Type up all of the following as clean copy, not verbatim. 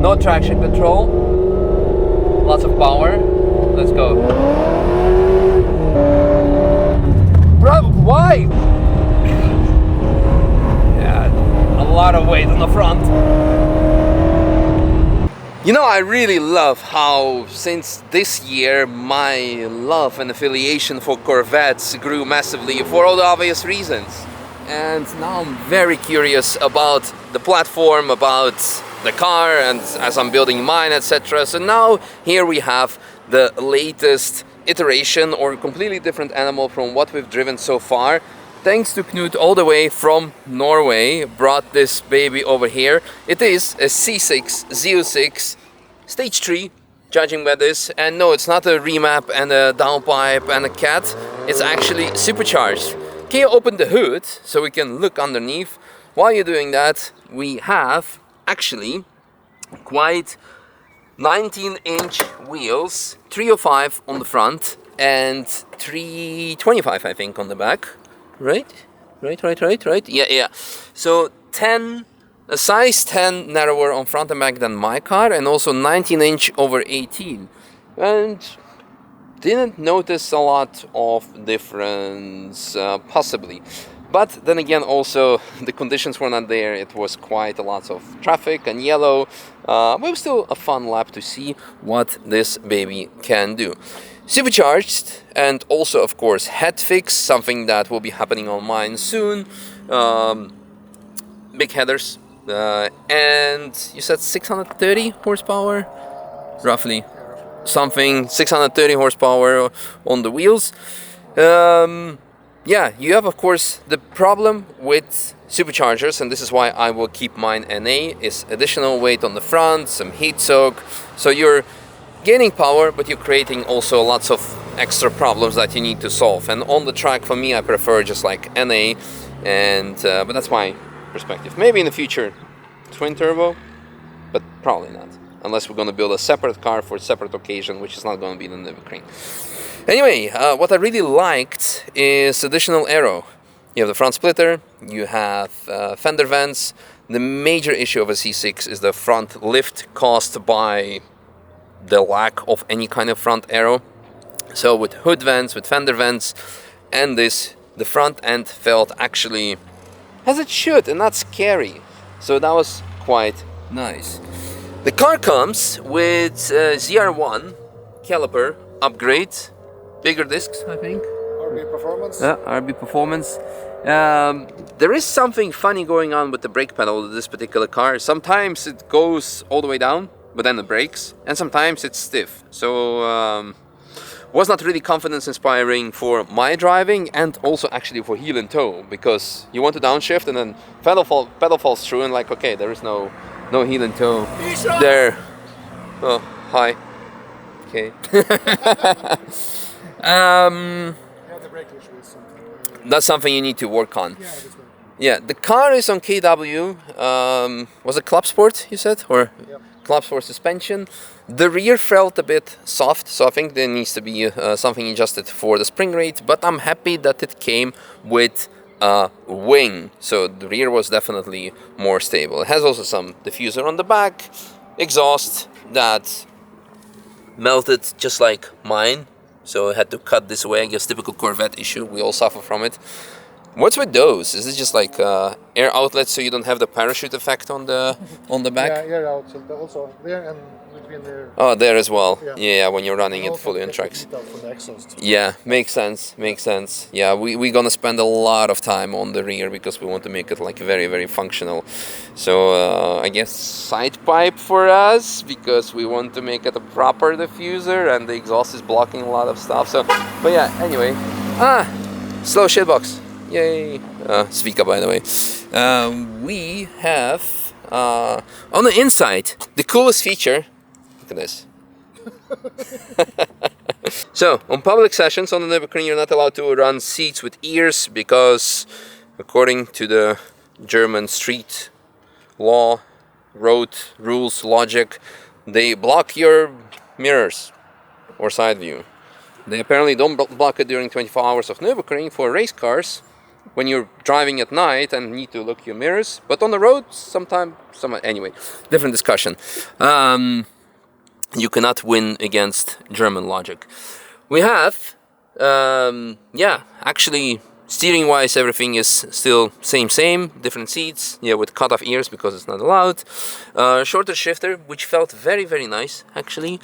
No traction control. Lots of power. Let's go. Bro, why? Yeah, a lot of weight on the front. You know, I really love how since this year my love and affiliation for Corvettes grew massively for all the obvious reasons. And now I'm very curious about the platform, about the car, and as I'm building mine, etc. So now here we have the latest iteration or completely different animal from what we've driven so far. Thanks to Knut all the way from Norway, brought this baby over here. It is a C6 Z06 Stage 3, judging by this. And no, it's not a remap and a downpipe and a cat. It's actually supercharged. Can you open the hood so we can look underneath? While you're doing that, we have actually quite 19-inch wheels, 305 on the front and 325 I think on the back. Right? Yeah. So a size 10 narrower on front and back than my car, and also 19-inch over 18. And didn't notice a lot of difference, possibly. But then again, also the conditions were not there. It was quite a lot of traffic and yellow. But it was still a fun lap to see what this baby can do. Supercharged, and also of course head fix, something that will be happening on mine soon. Big headers, and you said 630 horsepower, roughly, something 630 horsepower on the wheels. Yeah, you have of course the problem with superchargers, and this is why I will keep mine NA, is additional weight on the front, some heat soak, so you're gaining power, but you're creating also lots of extra problems that you need to solve. And on the track, for me, I prefer just like NA, and but that's my perspective. Maybe in the future, twin turbo, but probably not, unless we're going to build a separate car for a separate occasion, which is not going to be the Nürburgring. Anyway, what I really liked is additional aero. You have the front splitter, you have fender vents. The major issue of a C6 is the front lift caused by the lack of any kind of front aero. So with hood vents, with fender vents, and this, the front end felt actually as it should and not scary. So that was quite nice. The car comes with ZR1 caliper upgrade, bigger discs I think. RB Performance? Yeah, RB Performance. There is something funny going on with the brake pedal of this particular car. Sometimes it goes all the way down, but then it brakes, and sometimes it's stiff. So was not really confidence inspiring for my driving, and also actually for heel and toe, because you want to downshift and then pedal falls through, and like, okay, there is no heel and toe Misha! there. Oh, hi. Okay. Yeah, the brake issue is something. That's something you need to work on. Yeah, that's right. Yeah, the car is on KW. Was it Club Sport, you said? Or Yep. Club Sport suspension. The rear felt a bit soft, so I think there needs to be something adjusted for the spring rate, but I'm happy that it came with a wing, so the rear was definitely more stable. It has also some diffuser on the back, exhaust that melted just like mine, so I had to cut this away. I guess typical Corvette issue, we all suffer from it. What's with those? Is it just like air outlets so you don't have the parachute effect on the back? Yeah, air out, so also there and between there. Oh, there as well. Yeah. Yeah, when you're running it Also fully on take the tracks. heat out from the exhaust. Yeah, makes sense. Yeah, we're gonna spend a lot of time on the rear because we want to make it like very, very functional. So I guess side pipe for us, because we want to make it a proper diffuser and the exhaust is blocking a lot of stuff. So, but yeah, anyway. Slow shitbox. Yay. Svika, by the way. We have on the inside the coolest feature. Look at this. So, on public sessions on the Nürburgring, you're not allowed to run seats with ears because, according to the German street law, road rules, logic, they block your mirrors or side view. They apparently don't block it during 24 hours of Nürburgring for race cars, when you're driving at night and need to look your mirrors, but on the road, anyway, different discussion. You cannot win against German logic. We have, yeah, actually, steering-wise, everything is still same, different seats, yeah, with cut-off ears because it's not allowed. Shorter shifter, which felt very, very nice, actually.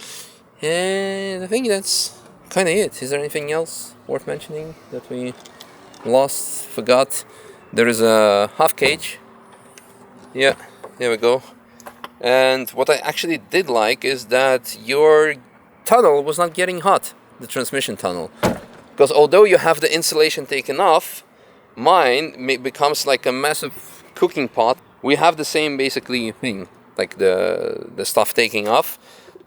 And I think that's kind of it. Is there anything else worth mentioning that we lost, forgot? There is a half cage. Yeah, there we go. And what I actually did like is that your tunnel was not getting hot, the transmission tunnel. Because although you have the insulation taken off, mine becomes like a massive cooking pot. We have the same basically thing, like the stuff taking off.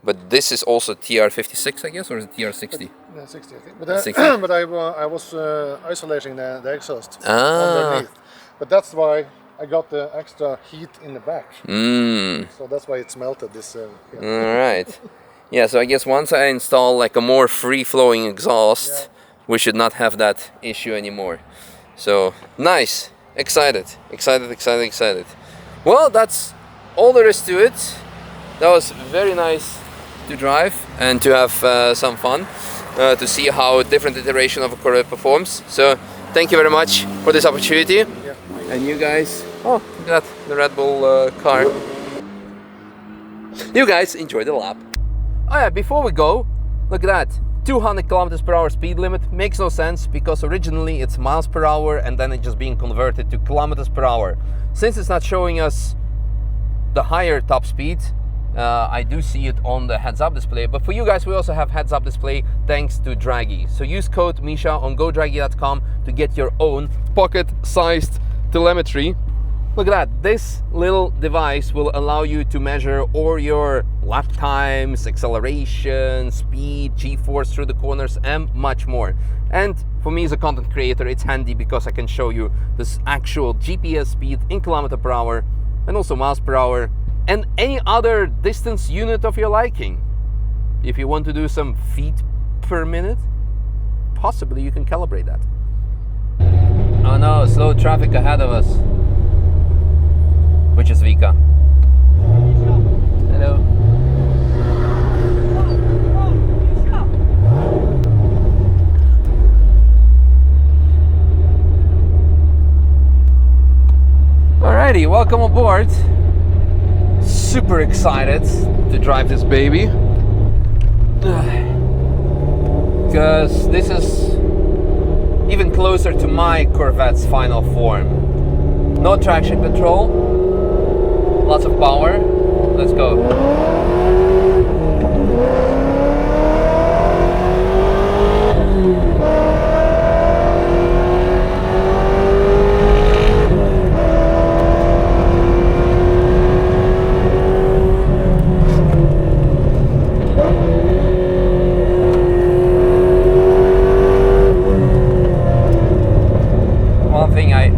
But this is also TR56, I guess, or is it TR60? Yeah, 60, I think. But, 60. but I was isolating the exhaust underneath. But that's why I got the extra heat in the back. So that's why it's melted. This. Yeah. All right. Yeah. So I guess once I install like a more free-flowing exhaust, we should not have that issue anymore. So nice. Excited. Well, that's all there is to it. That was very nice to drive and to have some fun, to see how different iteration of a Corvette performs. So thank you very much for this opportunity. Yeah. And you guys, oh, look at that, the Red Bull car. You guys enjoy the lap. Oh yeah, before we go, look at that. 200 kilometers per hour speed limit makes no sense because originally it's miles per hour and then it's just being converted to kilometers per hour. Since it's not showing us the higher top speed, I do see it on the heads-up display, but for you guys we also have heads-up display thanks to DRAGY. So use code Misha on godragy.com to get your own pocket-sized telemetry. Look at that, this little device will allow you to measure all your lap times, acceleration, speed, G-force through the corners and much more. And for me as a content creator it's handy because I can show you this actual GPS speed in kilometer per hour and also miles per hour and any other distance unit of your liking. If you want to do some feet per minute, possibly you can calibrate that. Oh no, slow traffic ahead of us. Which is Vika. Hello. Alrighty, welcome aboard. Super excited to drive this baby. Because this is even closer to my Corvette's final form. No traction control, lots of power. Let's go. One thing I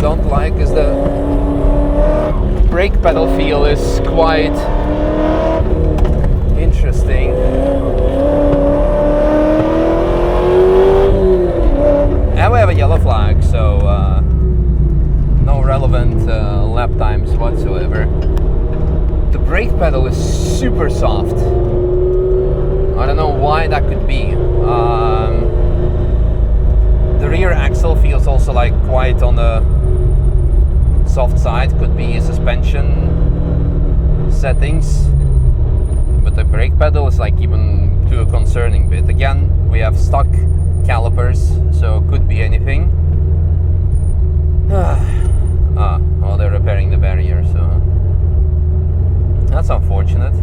don't like is the brake pedal feel is quite interesting. And we have a yellow flag, so no relevant lap times whatsoever. The brake pedal is super soft. I don't know why that could be. The rear axle feels also like quite on the soft side. Could be suspension settings, but the brake pedal is like even to a concerning bit. Again, we have stock calipers, so could be anything. Well, they're repairing the barrier, so that's unfortunate.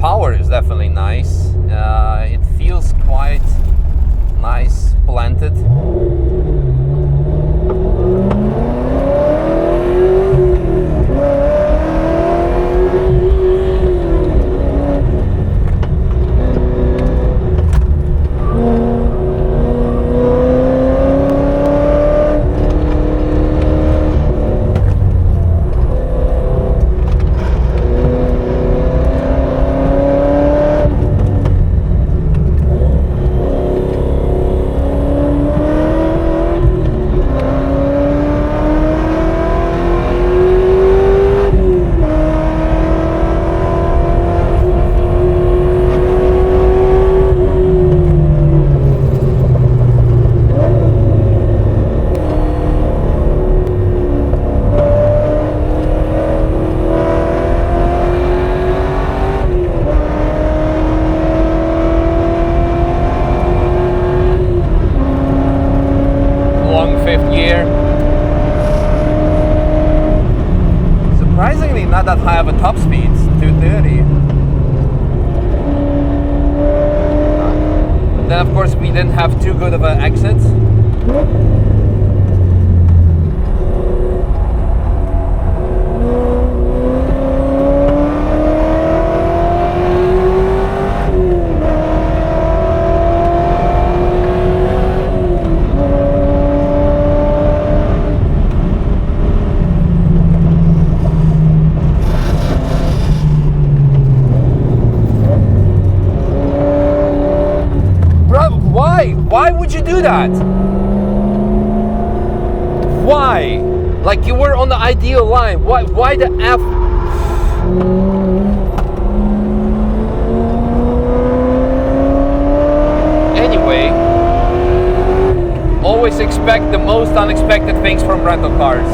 Power is definitely nice. It feels quite nice, planted. surprisingly not that high of a top speed, 230. Then of course we didn't have too good of an exit. Why would you do that? Why? Like, you were on the ideal line. Why the F? Anyway, always expect the most unexpected things from rental cars.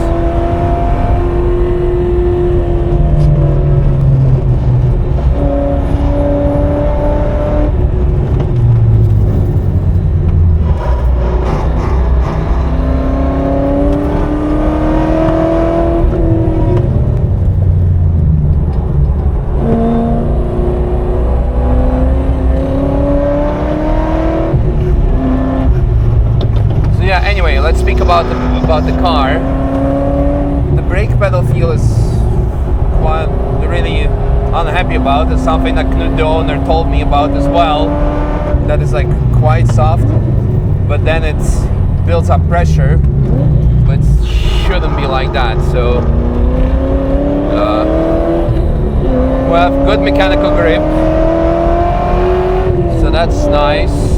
Let's speak about the car. The brake pedal feel is quite really unhappy about. It's something that Knut, the owner, told me about as well. That is like quite soft, but then it builds up pressure. But it shouldn't be like that. So we have good mechanical grip. So that's nice.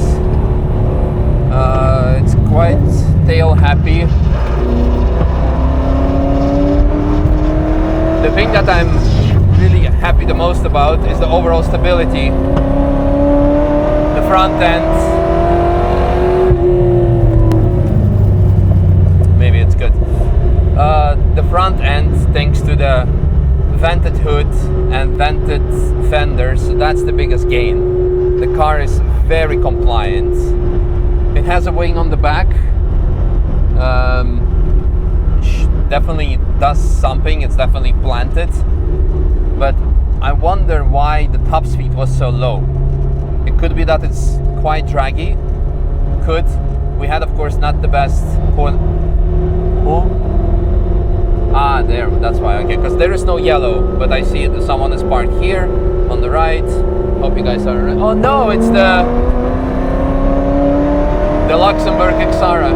It's quite tail happy. The thing that I'm really happy the most about is the overall stability. The front end, maybe it's good. The front end, thanks to the vented hood and vented fenders, so that's the biggest gain. The car is very compliant. It has a wing on the back. Definitely does something. It's definitely planted, but I wonder why the top speed was so low. It could be that it's quite draggy. Could. We had, of course, not the best corner. Oh. Ah, there. That's why. Okay, because there is no yellow, but I see that someone is parked here on the right. Hope you guys are. Oh no, it's the Luxembourg Xara.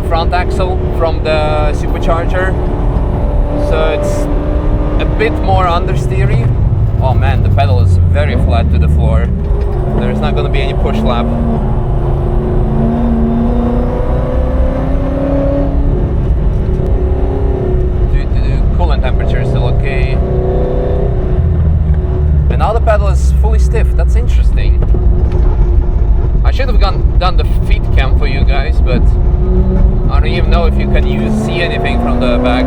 Front axle from the Supercharger, so it's a bit more understeery. Oh man, the pedal is very flat to the floor. There's not going to be any push lap. Coolant temperature is still okay. And now the pedal is fully stiff. That's interesting. I should have done the feet cam for you guys, but I don't even know if you can see anything from the back.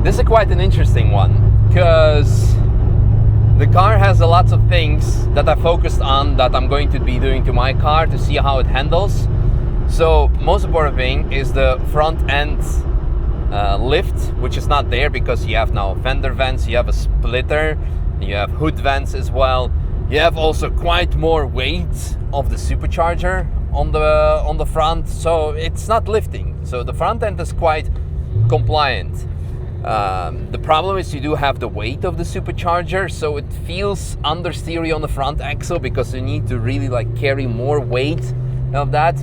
This is quite an interesting one, because the car has a lot of things that I focused on that I'm going to be doing to my car to see how it handles. So most important thing is the front end lift, which is not there because you have now fender vents, you have a splitter, you have hood vents as well. You have also quite more weight of the supercharger on the front, so it's not lifting. So the front end is quite compliant. The problem is you do have the weight of the supercharger, so it feels understeery on the front axle because you need to really like carry more weight of that.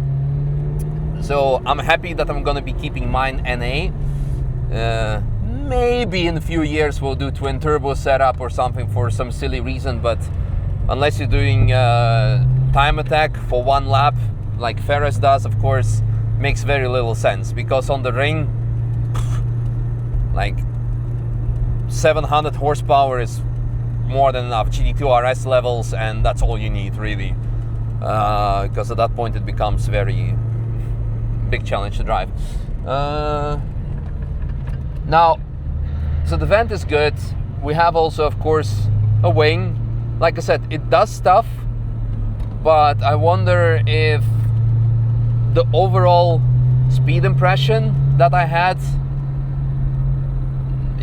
So I'm happy that I'm gonna be keeping mine NA. Maybe in a few years we'll do twin turbo setup or something for some silly reason, but unless you're doing time attack for one lap like Ferris does, of course, makes very little sense, because on the ring, like 700 horsepower is more than enough, GT2 RS levels, and that's all you need really, because at that point it becomes very big challenge to drive. Now, so the vent is good. We have also, of course, a wing. Like I said, it does stuff, but I wonder if the overall speed impression that I had,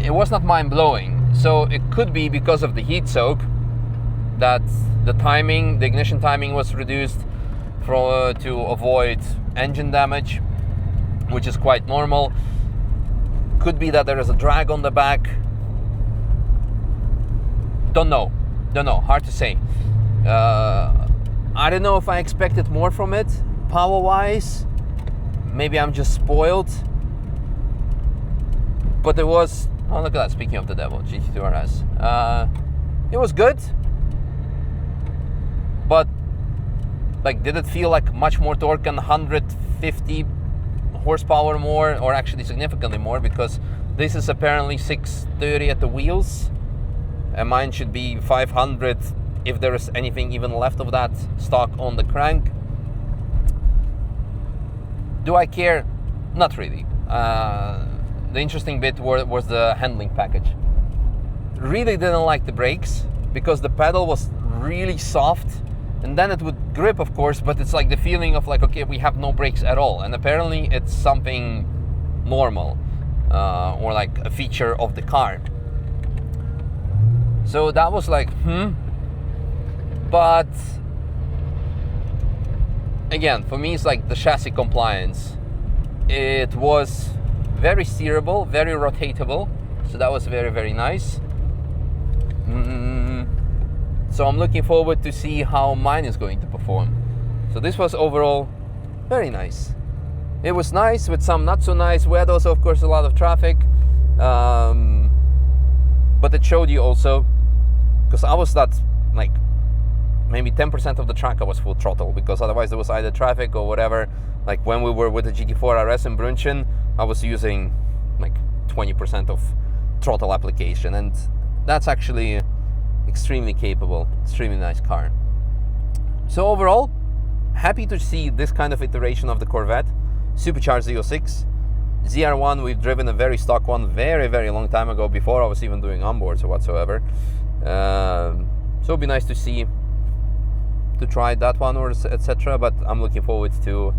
it was not mind-blowing. So it could be because of the heat soak that the timing, the ignition timing was reduced to avoid engine damage, which is quite normal. Could be that there is a drag on the back. Don't know, hard to say. I don't know if I expected more from it, power-wise. Maybe I'm just spoiled. But it was, oh look at that, speaking of the devil, GT2 RS. It was good. But, like, did it feel like much more torque than 150 horsepower more, or actually significantly more, because this is apparently 630 at the wheels, and mine should be 500 if there is anything even left of that stock on the crank. Do I care? Not really. The interesting bit was the handling package. Really didn't like the brakes, because the pedal was really soft, and then it would grip, of course, but it's like the feeling of like, okay, we have no brakes at all, and apparently it's something normal, or like a feature of the car. So that was like, but again, for me, it's like the chassis compliance. It was very steerable, very rotatable, so that was very, very nice. So I'm looking forward to see how mine is going to perform. So this was overall very nice. It was nice with some not so nice. We had also, of course, a lot of traffic, but it showed you also, because I was not like, maybe 10% of the track I was full throttle, because otherwise there was either traffic or whatever. Like when we were with the GT4 RS in Brunchen, I was using like 20% of throttle application, and that's actually extremely capable, extremely nice car. So overall, happy to see this kind of iteration of the Corvette. Supercharged Z06. ZR1, we've driven a very stock one very, very long time ago, before I was even doing onboards or whatsoever. So it'd be nice to see, to try that one or etc. But I'm looking forward to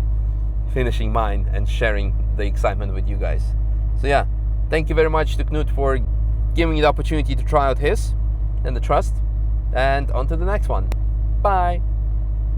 finishing mine and sharing the excitement with you guys. So yeah, thank you very much to Knut for giving me the opportunity to try out his and the trust, and on to the next one. Bye.